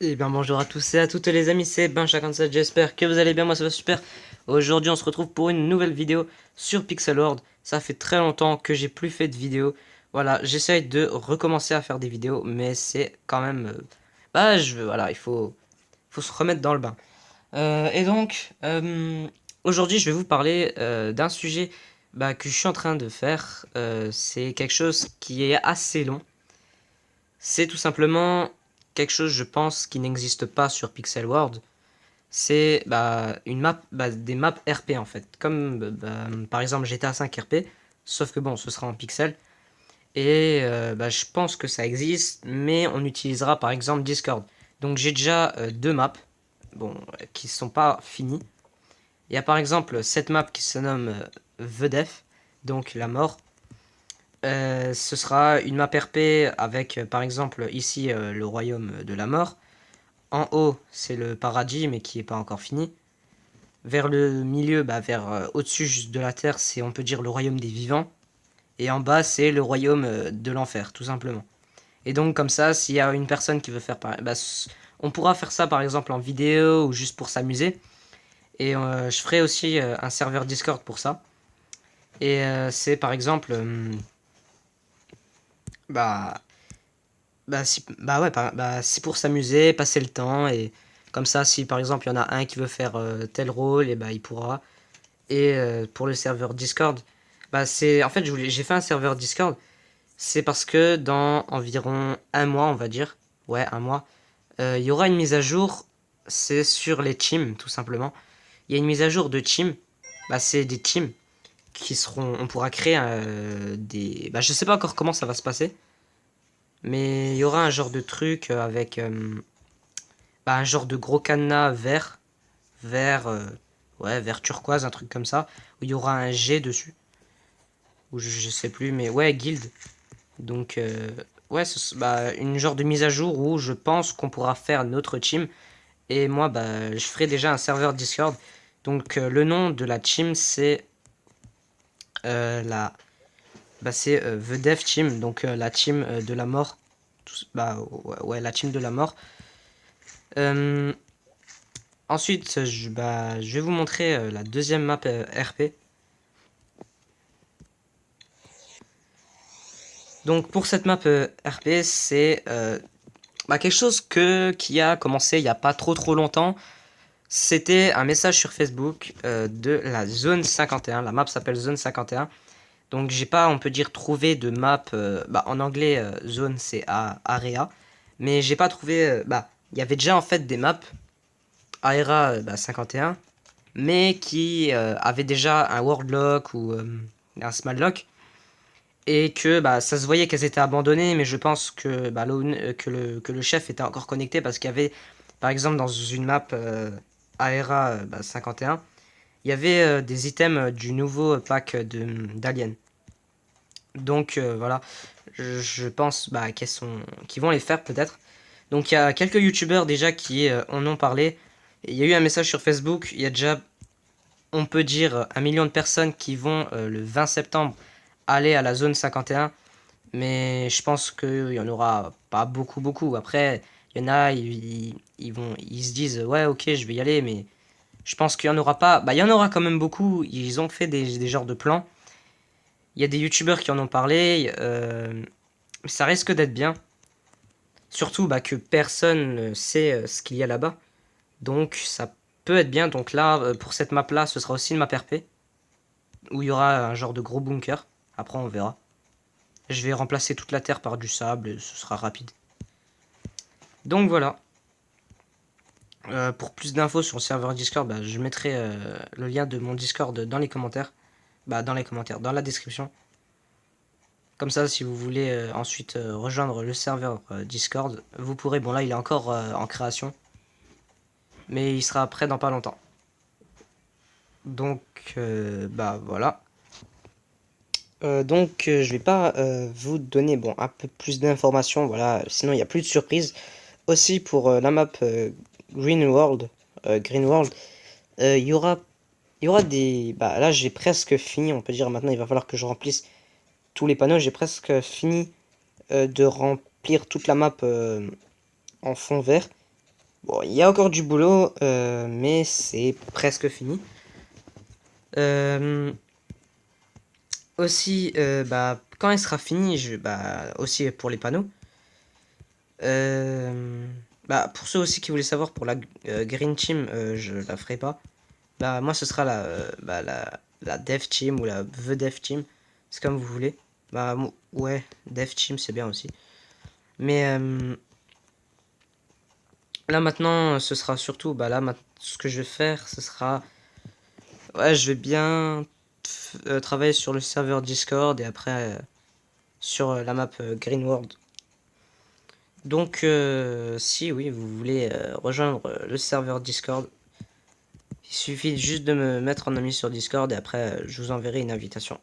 Et bien bonjour à tous et à toutes les amis, c'est Ben57, j'espère que vous allez bien, moi ça va super. Aujourd'hui on se retrouve pour une nouvelle vidéo sur Pixel World. Ça fait très longtemps que j'ai plus fait de vidéos. Voilà, j'essaye de recommencer à faire des vidéos, mais c'est quand même... voilà, faut se remettre dans le bain. Aujourd'hui je vais vous parler d'un sujet que je suis en train de faire. C'est quelque chose qui est assez long. C'est tout simplement quelque chose, je pense, qui n'existe pas sur Pixel World. C'est une map, des maps RP en fait. Comme par exemple GTA 5 RP, sauf que bon, ce sera en pixel. Et je pense que ça existe, mais on utilisera par exemple Discord. Donc j'ai déjà deux maps, bon, qui sont pas finies. Il y a par exemple cette map qui se nomme The Death, donc la mort. Ce sera une map RP avec par exemple ici le royaume de la mort. En haut, c'est le paradis, mais qui n'est pas encore fini. Vers le milieu, vers au-dessus juste de la terre, c'est on peut dire le royaume des vivants. Et en bas, c'est le royaume de l'enfer, tout simplement. Et donc comme ça, s'il y a une personne qui veut faire, on pourra faire ça par exemple en vidéo ou juste pour s'amuser. Et je ferai aussi un serveur Discord pour ça. Et c'est par exemple, bah, c'est pour s'amuser, passer le temps et comme ça, si par exemple il y en a un qui veut faire tel rôle, et il pourra. Et pour le serveur Discord, c'est en fait j'ai fait un serveur Discord, c'est parce que dans environ un mois, on va dire, ouais un mois, il y aura une mise à jour. C'est sur les teams tout simplement. Il y a une mise à jour de team. C'est des teams qui seront, on pourra créer je sais pas encore comment ça va se passer, mais il y aura un genre de truc avec un genre de gros cadenas vert, vert, ouais, vert turquoise, un truc comme ça, où il y aura un G dessus, ou je sais plus, mais ouais, guild. Donc, ouais, une genre de mise à jour où je pense qu'on pourra faire notre team. Et moi, je ferai déjà un serveur Discord. Donc, le nom de la team, c'est la, c'est The Dev Team, donc la team de la mort. Ouais, la team de la mort. Euh, Ensuite, je vais vous montrer la deuxième map RP. Donc pour cette map RP, c'est quelque chose qui a commencé il n'y a pas trop longtemps. C'était un message sur Facebook de la zone 51. La map s'appelle zone 51. Donc j'ai pas, on peut dire, trouvé de map. En anglais, zone c'est area. Mais j'ai pas trouvé. Il y avait déjà en fait des maps area 51, mais qui avaient déjà un world lock ou un small lock. Et que ça se voyait qu'elles étaient abandonnées, mais je pense que, que le chef était encore connecté parce qu'il y avait, par exemple, dans une map ARA 51, il y avait des items du nouveau pack d'Alien. Donc voilà, je pense qu'ils vont les faire peut-être. Donc il y a quelques youtubeurs déjà qui en ont parlé. Il y a eu un message sur Facebook, il y a déjà, on peut dire, 1 million de personnes qui vont le 20 septembre aller à la zone 51. Mais je pense qu'il y en aura pas beaucoup. Après, il y en a, ils se disent, ouais, ok, je vais y aller, mais je pense qu'il y en aura pas. Il y en aura quand même beaucoup. Ils ont fait des genres de plans. Il y a des youtubeurs qui en ont parlé. Ça risque d'être bien. Surtout que personne ne sait ce qu'il y a là-bas. Donc ça peut être bien. Donc là, pour cette map-là, ce sera aussi une map RP. Où il y aura un genre de gros bunker. Après, on verra. Je vais remplacer toute la terre par du sable et ce sera rapide. Donc voilà. Pour plus d'infos sur le serveur Discord, je mettrai le lien de mon Discord dans les commentaires. Dans la description. Comme ça, si vous voulez ensuite rejoindre le serveur Discord, vous pourrez. Bon, là, il est encore en création, mais il sera prêt dans pas longtemps. Donc, voilà. Je vais pas vous donner un peu plus d'informations. Voilà, sinon, il n'y a plus de surprise. Aussi, pour la map Green World, il y aura des... là, j'ai presque fini, on peut dire. Maintenant, il va falloir que je remplisse tous les panneaux. J'ai presque fini de remplir toute la map en fond vert. Bon, il y a encore du boulot, mais c'est presque fini. Aussi, bah, quand il sera fini, bah, aussi pour les panneaux. Euh, Bah, pour ceux aussi qui voulaient savoir, pour la Green Team, je la ferai pas. Bah, moi, ce sera la Dev Team ou la The Dev Team. C'est comme vous voulez. Bah, ouais, Dev Team, c'est bien aussi. Mais là, maintenant, ce sera surtout, bah, là, ce que je vais faire, ce sera. Ouais, je vais bien travailler sur le serveur Discord et après sur la map Green World. Donc, si oui, vous voulez rejoindre le serveur Discord, il suffit juste de me mettre en ami sur Discord et après, je vous enverrai une invitation.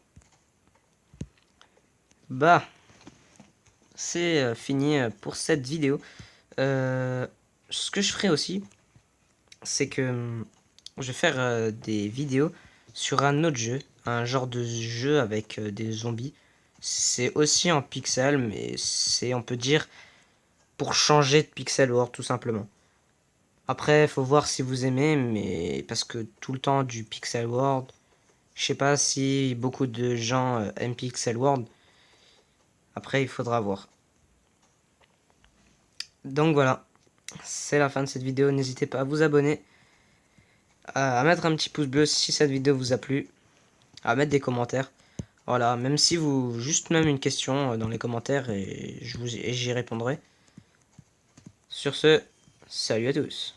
Bah, c'est fini pour cette vidéo. Ce que je ferai aussi, c'est que je vais faire des vidéos sur un autre jeu, un genre de jeu avec des zombies. C'est aussi en pixel, mais c'est, on peut dire, pour changer de pixel world tout simplement. Après, faut voir si vous aimez, mais parce que tout le temps du pixel world, je sais pas si beaucoup de gens aiment pixel world. Après, il faudra voir. Donc voilà, c'est la fin de cette vidéo. N'hésitez pas à vous abonner, à mettre un petit pouce bleu si cette vidéo vous a plu, à mettre des commentaires. Voilà, même si vous, juste même une question dans les commentaires et j'y répondrai. Sur ce, salut à tous.